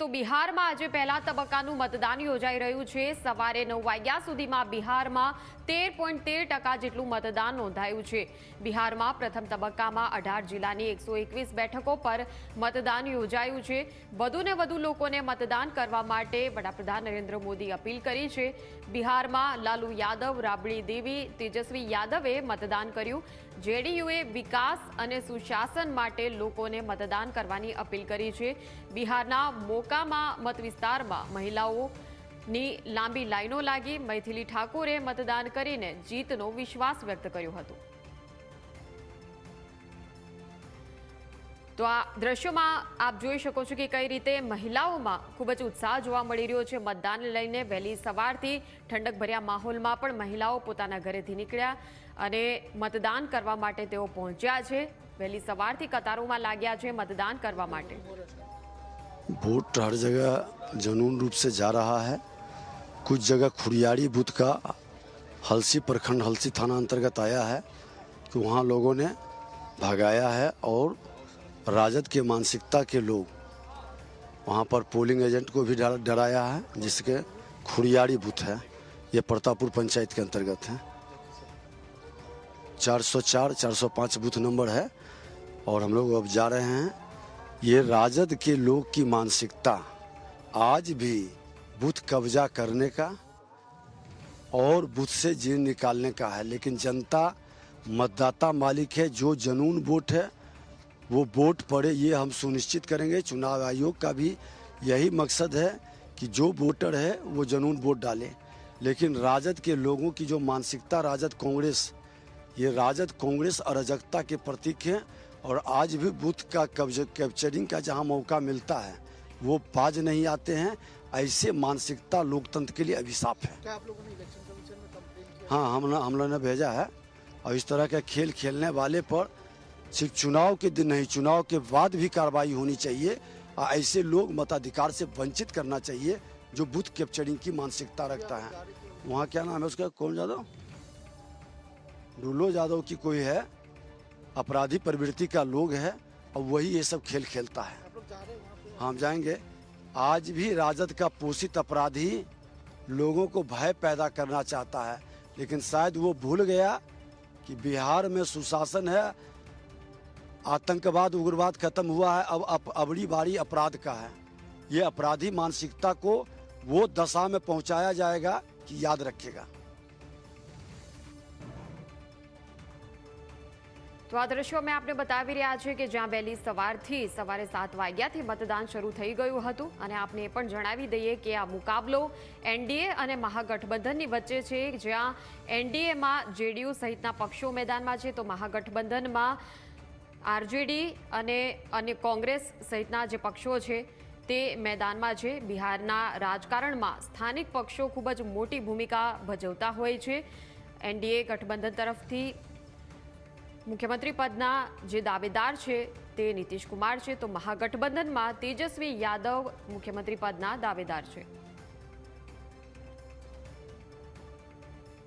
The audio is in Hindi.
તો બિહારમાં આજે પહેલા તબક્કાનું મતદાન યોજાઈ રહ્યું છે। સવારે 9 વાગ્યા સુધીમાં બિહારમાં 13.13% જેટલું મતદાન નોંધાયું છે। બિહારમાં પ્રથમ તબક્કામાં 18 જિલ્લાની 121 બેઠકો પર મતદાન યોજાયું છે। વધુને વધુ લોકોને મતદાન કરવા માટે વડાપ્રધાન નરેન્દ્ર મોદી અપીલ કરી છે। બિહારમાં લાલુ યાદવ, રાબડી દેવી, તેજસ્વી યાદવે મતદાન કર્યું। જેડીયુએ વિકાસ અને સુશાસન માટે લોકોને મતદાન કરવાની અપીલ કરી છે। બિહારના મોકામાં મત વિસ્તારમાં મહિલાઓની લાંબી લાઈનો લાગી। મૈથિલી ઠાકોરે મતદાન કરીને જીતનો વિશ્વાસ વ્યક્ત કર્યો હતો। તો આ દ્રશ્યોમાં આપ જોઈ શકો છો કે કઈ રીતે મહિલાઓમાં ખૂબ જ ઉત્સાહ જોવા મળી રહ્યો છે। મતદાન લઈને વહેલી સવારથી ઠંડકભર્યા માહોલમાં પણ મહિલાઓ પોતાના ઘરેથી નીકળ્યા અને મતદાન કરવા માટે તેઓ પહોંચ્યા છે। વહેલી સવારથી કતારોમાં લાગ્યા છે મતદાન કરવા માટે। वोट हर जगह जनून रूप से जा रहा है। कुछ जगह खुरियाड़ी बूथ का हलसी प्रखंड हलसी थाना अंतर्गत आया है कि वहाँ लोगों ने भगाया है और राजद के मानसिकता के लोग वहाँ पर पोलिंग एजेंट को भी डराया है, जिसके खुरियाड़ी बूथ है। ये प्रतापपुर पंचायत के अंतर्गत है। 404 405 बूथ नंबर है और हम लोग अब जा रहे हैं। ये राजद के लोग की मानसिकता आज भी बूथ कब्जा करने का और बूथ से जीन निकालने का है, लेकिन जनता मतदाता मालिक है। जो जनून वोट है वो वोट पड़े, ये हम सुनिश्चित करेंगे। चुनाव आयोग का भी यही मकसद है कि जो वोटर है वो जनून वोट डाले। लेकिन राजद के लोगों की जो मानसिकता, राजद कांग्रेस, ये राजद कांग्रेस अराजकता के प्रतीक हैं और आज भी बूथ का कैप्चरिंग का जहां मौका मिलता है वो बाज नहीं आते हैं। ऐसे मानसिकता लोकतंत्र के लिए अभिशाप है। क्या आप लोगों ने इलेक्शन कमीशन में कंप्लेंट किया? हाँ, हम लोगों ने भेजा है और इस तरह का खेल खेलने वाले पर सिर्फ चुनाव के दिन नहीं, चुनाव के बाद भी कार्रवाई होनी चाहिए। और ऐसे लोग मताधिकार से वंचित करना चाहिए जो बूथ कैप्चरिंग की मानसिकता रखता है। वहाँ क्या नाम है उसका, कौन यादव, डुल्लो यादव की कोई है, अपराधी प्रवृत्ति का लोग है और वही ये सब खेल खेलता है। आप लोग जा रहे हैं वहाँ पे? हम जाएंगे। आज भी राजद का पोषित अपराधी लोगों को भय पैदा करना चाहता है, लेकिन शायद वो भूल गया कि बिहार में सुशासन है, आतंकवाद उग्रवाद खत्म हुआ है। अब अबड़ी बारी अपराध का है। ये अपराधी मानसिकता को वो दशा में पहुंचाया जाएगा कि याद रखेगा। તો આ દ્રશ્યોમાં આપણે બતાવી રહ્યા છે કે જ્યાં વહેલી સવારથી સવારે 7 વાગ્યાથી મતદાન શરૂ થઈ ગયું હતું અને આપને એ પણ જણાવી દઈએ કે આ મુકાબલો એનડીએ અને મહાગઠબંધનની વચ્ચે છે। જ્યાં એનડીએમાં જેડીયુ સહિતના પક્ષો મેદાનમાં છે, તો મહાગઠબંધનમાં આરજેડી અને અન્ય કોંગ્રેસ સહિતના જે પક્ષો છે તે મેદાનમાં છે। બિહારના રાજકારણમાં સ્થાનિક પક્ષો ખૂબ જ મોટી ભૂમિકા ભજવતા હોય છે। એનડીએ ગઠબંધન તરફથી मुख्यमंत्री पदना जे दावेदार है ते नीतीश कुमार है, तो महागठबंधन में तेजस्वी यादव मुख्यमंत्री पदना दावेदार है।